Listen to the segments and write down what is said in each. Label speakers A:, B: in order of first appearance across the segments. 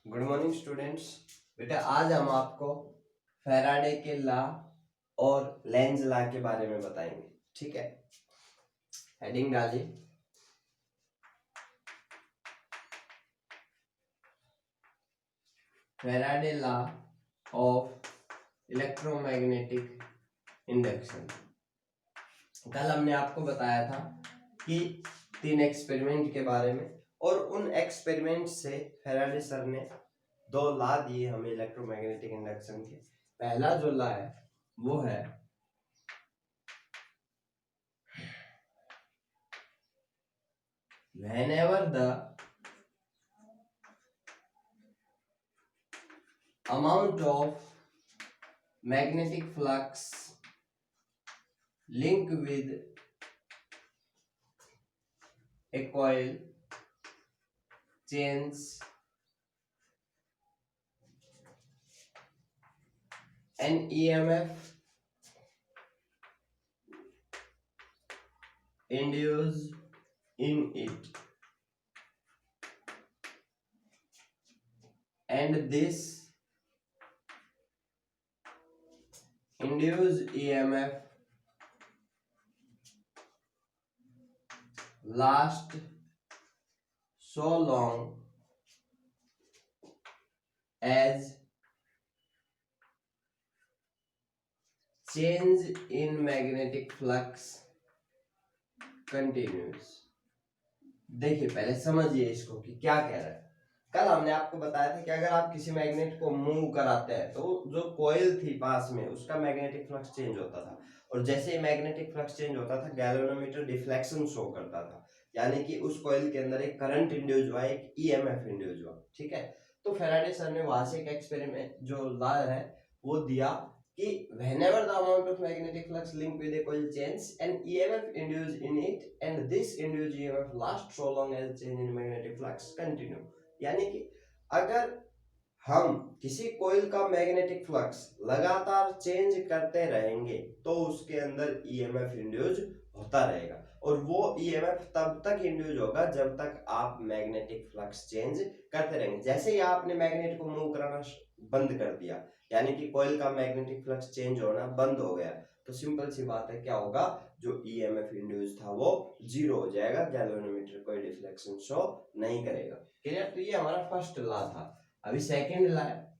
A: Good morning students. बेटा आज हम आपको फैराडे के लॉ और लेंज लॉ के बारे में बताएंगे। ठीक है, हेडिंग डालिए। Faraday law of electromagnetic induction. कल हमने आपको बताया था कि 3 एक्सपेरिमेंट के बारे में, और उन एक्सपेरिमेंट से फैराडे सर ने 2 लॉ दिए हमें इलेक्ट्रोमैग्नेटिक इंडक्शन के। पहला जो लॉ है वो है whenever the amount of magnetic flux linked with a coil changes an EMF induced in it, and this induced EMF lasts so long as change in magnetic flux continues। देखिए पहले समझिए इसको कि क्या कह रहा है। कल हमने आपको बताया था कि अगर आप किसी मैग्नेट को मूव कराते हैं तो जो कॉइल थी पास में उसका मैग्नेटिक फ्लक्स चेंज होता था, और जैसे ही मैग्नेटिक फ्लक्स चेंज होता था गैल्वेनोमीटर डिफ्लेक्शन शो करता था, यानी कि उस कॉइल के अंदर एक करंट इंड्यूस हुआ, एक ईएमएफ इंड्यूस हुआ। ठीक है, तो फैराडे सर ने वहां से एक एक्सपेरिमेंट जो लॉ है वो दिया कि whenever the amount of magnetic flux linked with a coil changes, an EMF induced in it, and this induced EMF lasts so long as change in magnetic flux continue। यानी कि अगर हम किसी कोइल का मैग्नेटिक फ्लक्स लगातार change करते रहेंगे तो उसके अंदर ईएमएफ इंड्यूस होता रहेगा, और वो ईएमएफ तब तक इंड्यूस होगा जब तक आप मैग्नेटिक फ्लक्स चेंज करते रहेंगे। जैसे ही आपने मैग्नेट को मूव कराना बंद कर दिया, यानी कि कोइल का मैग्नेटिक फ्लक्स चेंज होना बंद हो गया, तो सिंपल सी बात है क्या होगा, जो ईएमएफ इंड्यूस था वो जीरो हो जाएगा, गैल्वेनोमीटर कोई डिफ्लेक्शन शो नहीं करेगा। क्लियर? तो ये हमारा फर्स्ट लॉ था। अभी सेकंड लॉ है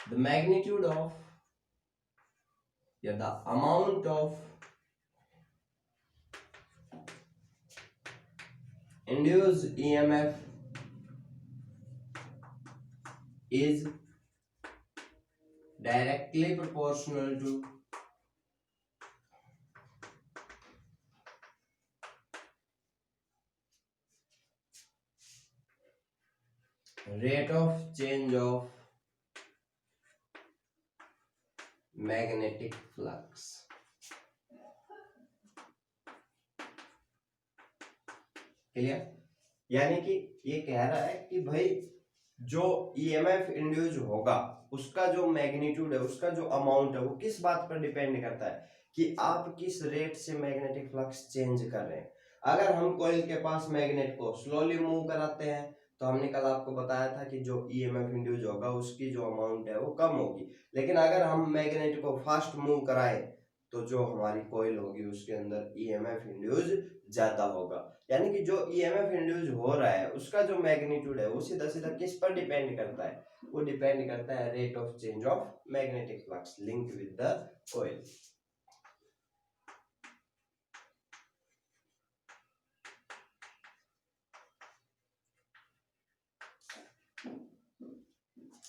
A: the magnitude of the amount of induced EMF is directly proportional to rate of change of magnetic flux। Clear? यानी कि ये कह रहा है कि भाई जो ईएमएफ इंड्यूस होगा उसका जो मैग्नीट्यूड है, उसका जो अमाउंट है, वो किस बात पर डिपेंड करता है कि आप किस रेट से मैग्नेटिक फ्लक्स चेंज कर रहे हैं। अगर हम कॉइल के पास मैग्नेट को स्लोली मूव कराते हैं तो हमने कल आपको बताया था कि जो ईएमएफ इंड्यूस होगा उसकी जो अमाउंट है वो कम होगी, लेकिन अगर हम मैग्नेट को फास्ट मूव कराएं तो जो हमारी कॉइल होगी उसके अंदर ईएमएफ इंड्यूस ज्यादा होगा। यानी कि जो ईएमएफ इंड्यूस हो रहा है उसका जो मैग्नीट्यूड है वो सीधा सीधा किस पर डिपेंड करता है, वो डिपेंड करता है rate of change of magnetic flux linked with the coil.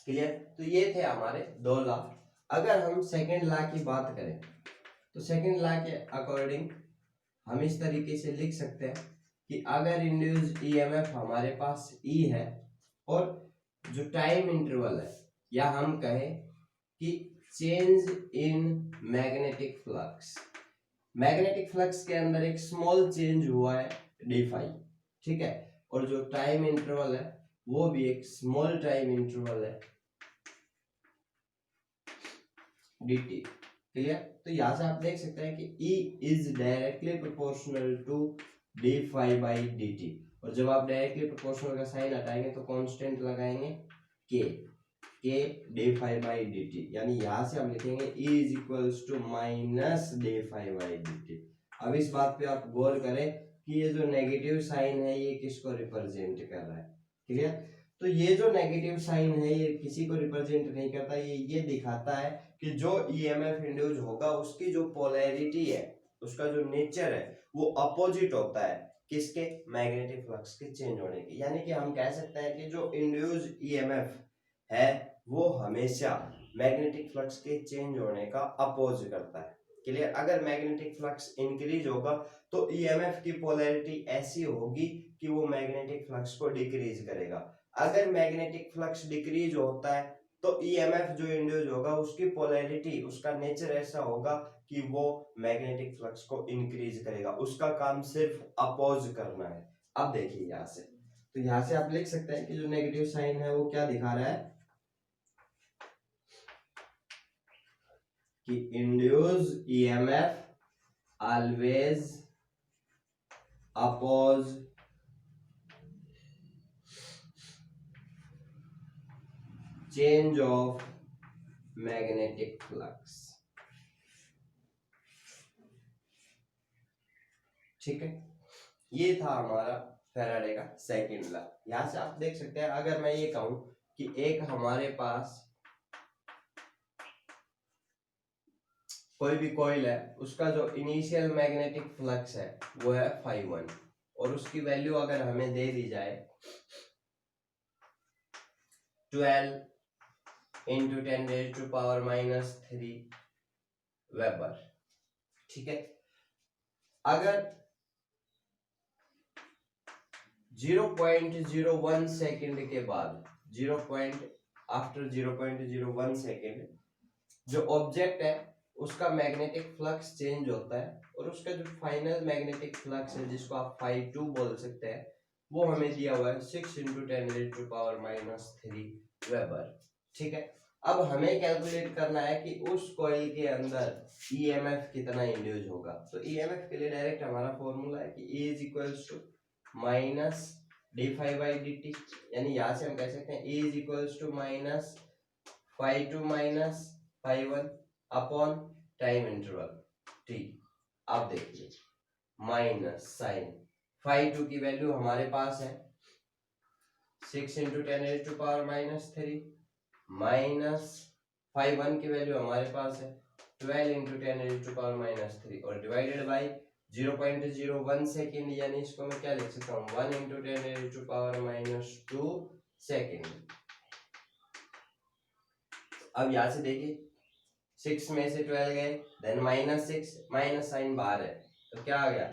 A: Clear? तो ये थे हमारे 2 लॉ। अगर हम सेकंड लॉ की बात करें तो सेकंड लॉ के अकॉर्डिंग हम इस तरीके से लिख सकते हैं कि अगर इंड्यूस्ड ईएमएफ हमारे पास ई है और जो टाइम इंटरवल है, या हम कहें कि change in magnetic flux, magnetic flux के अंदर एक स्मॉल चेंज हुआ है डी फाई, ठीक है, और जो टाइम इंटरवल है वो भी एक स्मॉल टाइम इंटरवल है dt। क्लियर? तो यहां से आप देख सकते हैं कि E is directly proportional to d phi by dt, और जब आप डायरेक्टली प्रोपोर्शनल का साइन हटाएंगे तो कांस्टेंट लगाएंगे k d phi by d t, यानी यहाँ से हम लिखेंगे E is equals to minus d phi by d t. अब इस बात पे आप गौर करें कि ये जो नेगेटिव साइन है ये किसको रिप्रेजेंट कर रहा है, क्लियर। तो ये जो नेगेटिव साइन है ये किसी को रिप्रेजेंट नहीं करता, ये दिखाता है कि जो ईएमएफ इंड्यूस होगा उसकी जो पोलैरिटी है, उसका जो नेचर है वो अपोजिट होता है किसके, मैग्नेटिक फ्लक्स के चेंज होने की। यानी कि हम कह सकते हैं कि जो इंड्यूस ईएमएफ है वो हमेशा मैग्नेटिक फ्लक्स के चेंज होने का अपोज करता है, क्लियर। अगर मैग्नेटिक फ्लक्स इंक्रीज होगा तो ईएमएफ की पोलैरिटी ऐसी होगी कि वो मैग्नेटिक फ्लक्स को डिक्रीज करेगा। अगर मैग्नेटिक फ्लक्स डिक्रीज होता है तो ईएमएफ जो इंड्यूस होगा उसकी पोलैरिटी, उसका नेचर ऐसा होगा कि वो मैग्नेटिक फ्लक्स को इंक्रीज करेगा, उसका काम सिर्फ अपोज करना है। अब देखिए यहाँ से, तो यहाँ से आप लिख सकते हैं कि जो नेगेटिव साइन है वो क्या दिखा रहा है कि induce EMF always oppose change of magnetic flux, ठीक है। ये था हमारा फैराडे का सेकंड लॉ। यहां से आप देख सकते हैं, अगर मैं ये कहूं कि एक हमारे पास कोई भी कॉइल है, उसका जो इनिशियल मैग्नेटिक फ्लक्स है वो है φ1 और उसकी वैल्यू अगर हमें दे दी जाए 12 इंटू 10⁻³ वेबर, ठीक है। अगर 0.01 सेकेंड के बाद आफ्टर 0.01 सेकेंड जो ऑब्जेक्ट है उसका मैग्नेटिक फ्लक्स चेंज होता है और उसका जो फाइनल मैग्नेटिक फ्लक्स है जिसको आप φ2 बोल सकते हैं वो हमें दिया हुआ है 6 इंटू 10⁻³ वेबर, ठीक है। अब हमें कैलकुलेट करना है कि उस कॉइल के अंदर ईएमएफ कितना इंड्यूस होगा। तो ईएमएफ के लिए डायरेक्ट हमारा फॉर्मूला है कि E is equals to minus d phi by d t, यानी यहाँ से हम कह सकते हैं E is equals to minus φ2 minus φ1 upon time interval t। आप देखिए माइनस साइन φ2 की वैल्यू हमारे पास है 6 इंटू 10⁻³ माइनस φ1 की वैल्यू हमारे पास है 12 इंटू 10⁻³ और डिवाइडेड बाई 0.01 सेकेंड, यानी इसको मैं क्या लिख सकता हूँ 1 इंटू 10⁻² सेकेंड। अब यहाँ से देखिए 6 में से 12 गए, देन -6, माइनस साइन बाहर है तो क्या आ गया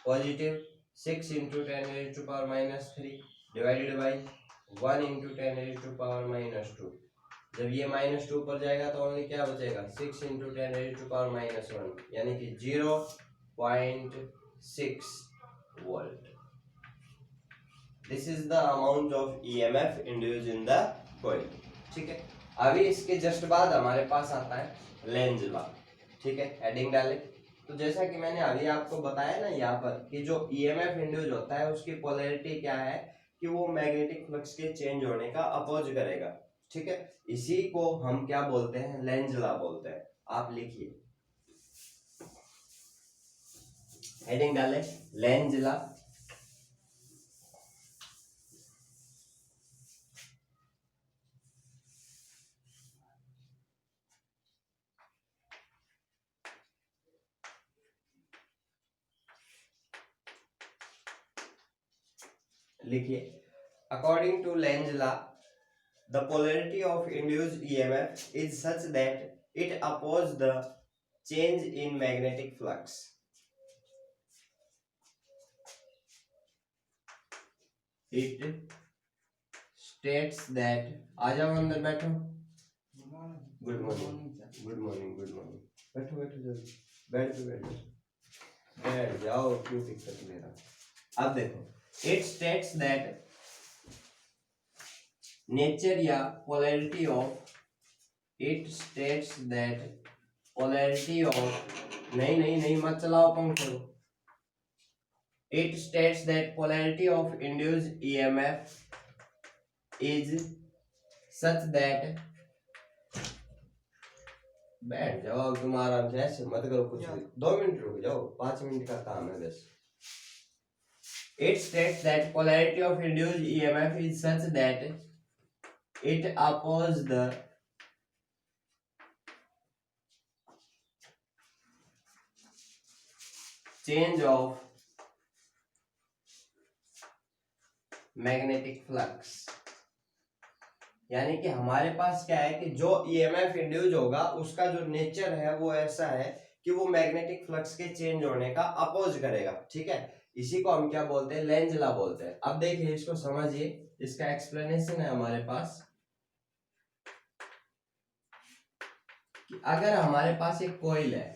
A: positive 6 into 10⁻³ divided by 1 into 10⁻²। जब ये -2 पर जाएगा तो ओनली क्या बचेगा 6 इंटू 10⁻⁻1, यानी कि 0.6 volt. This is the amount of EMF induced in the coil, ठीक है। अभी इसके जस्ट बाद हमारे पास आता है लेंज लॉ, ठीक है। हेडिंग डाले तो जैसा कि मैंने अभी आपको बताया ना यहाँ पर कि जो ईएमएफ इंड्यूस होता है उसकी पोलैरिटी क्या है कि वो मैग्नेटिक फ्लक्स के चेंज होने का अपोज करेगा, ठीक है। इसी को हम क्या बोलते हैं लेंज लॉ बोलते हैं। आप लिखिए हेडिंग डाले लेंज लॉ। लिखिए according to Lenz law the polarity of induced EMF is such that it opposes the change in magnetic flux. It states that आ जाओ अंदर बैठो, good morning good morning good morning, बैठो बैठो जल्दी बैठ जाओ, क्यों दिक्कत मेरा। अब देखो it states that नेचर या polarity of, it states that polarity of, नहीं मत चलाओ पंखो, It states that polarity of induced EMF is such that, बैठ जाओ तुम आराम से, ऐसे मत करो कुछ भी, 2 मिनट रुक जाओ, 5 मिनट का काम है बस। It states that polarity of induced EMF is such that it opposes the change of magnetic flux. यानी कि हमारे पास क्या है कि जो ईएमएफ इंड्यूस होगा उसका जो नेचर है वो ऐसा है कि वो मैग्नेटिक फ्लक्स के चेंज होने का अपोज करेगा, ठीक है। इसी को हम क्या बोलते हैं, लेंज लॉ बोलते हैं। अब देखिए इसको समझिए, इसका एक्सप्लेनेशन है हमारे पास कि अगर हमारे पास एक कॉइल है,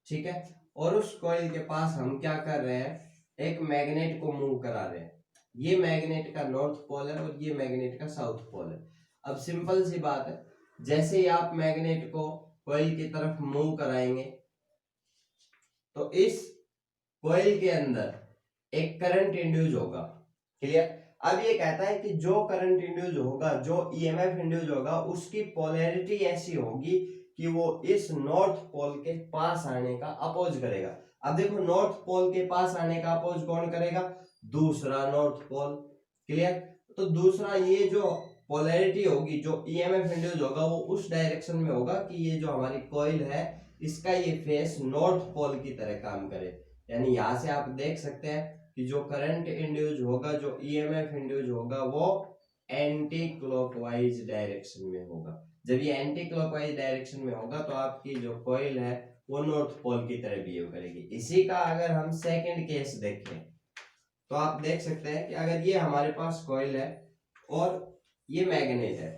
A: ठीक है, और उस कॉइल के पास हम क्या कर रहे हैं, एक मैग्नेट को मूव करा रहे हैं। ये मैग्नेट का नॉर्थ पोल है और ये मैग्नेट का साउथ पोल है। अब सिंपल सी बात है, जैसे ही आप मैग्नेट को कॉइल की तरफ मूव कराएंगे तो इस कॉइल के अंदर एक करंट इंड्यूस होगा, क्लियर। अब ये कहता है कि जो करंट इंड्यूस होगा, जो ईएमएफ इंड्यूस होगा, उसकी पोलैरिटी ऐसी होगी कि वो इस नॉर्थ पोल के पास आने का अपोज करेगा। अब देखो नॉर्थ पोल के पास आने का अपोज कौन करेगा, दूसरा नॉर्थ पोल, क्लियर। तो दूसरा ये जो पोलैरिटी होगी, जो ईएमएफ इंड्यूस होगा, वो उस डायरेक्शन में होगा कि ये जो हमारी कॉइल है इसका ये फेस नॉर्थ पोल की तरह काम करे। यानी यहां से आप देख सकते हैं कि जो करंट इंड्यूस होगा, जो ईएमएफ इंड्यूस होगा, वो एंटी क्लॉकवाइज डायरेक्शन में होगा। जब ये एंटी क्लॉकवाइज डायरेक्शन में होगा तो आपकी जो कॉइल है वो नॉर्थ पोल की तरह बिहेव करेगी। इसी का अगर हम सेकंड केस देखें तो आप देख सकते हैं कि अगर ये हमारे पास कॉइल है और ये मैग्नेट है,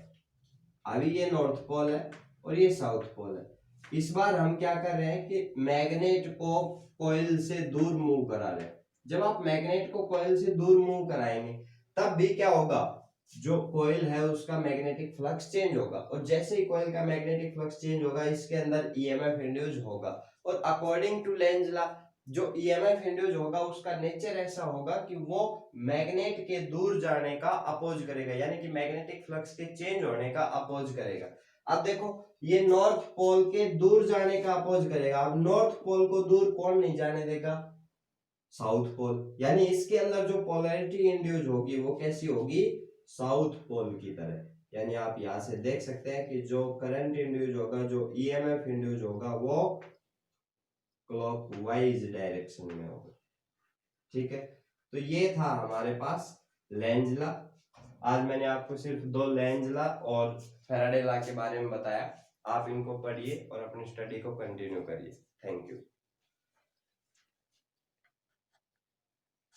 A: अभी ये नॉर्थ पोल है और ये साउथ पोल है। इस बार हम क्या कर रहे हैं कि मैग्नेट को कॉइल से दूर मूव करा रहे हैं। जब आप मैग्नेट को कॉइल से दूर मूव कराएंगे तब भी क्या होगा, जो कॉइल है उसका मैग्नेटिक फ्लक्स चेंज होगा, और जैसे ही कॉइल का मैग्नेटिक फ्लक्स चेंज होगा इसके अंदर ईएमएफ इंड्यूस होगा। और अकॉर्डिंग टू लेंज लॉ जो ईएमएफ इंड्यूस होगा उसका नेचर ऐसा होगा कि वो मैग्नेट के दूर जाने का अपोज करेगा, यानी कि मैग्नेटिक फ्लक्स के चेंज होने का अपोज करेगा। अब देखो ये नॉर्थ पोल के दूर जाने का अपोज करेगा। अब नॉर्थ पोल को दूर कौन नहीं जाने देगा, साउथ पोल। यानी इसके अंदर जो पोलैरिटी इंड्यूस होगी वो कैसी होगी, साउथ पोल की तरह। यानी आप यहां से देख सकते हैं कि जो करंट इंड्यूस होगा, जो ईएमएफ इंड्यूस होगा, वो क्लॉकवाइज डायरेक्शन में होगा, ठीक है। तो ये था हमारे पास लेंज लॉ। आज मैंने आपको सिर्फ 2 लेंज लॉ और फैराडे लॉ के बारे में बताया। आप इनको पढ़िए और अपनी स्टडी को कंटिन्यू करिए।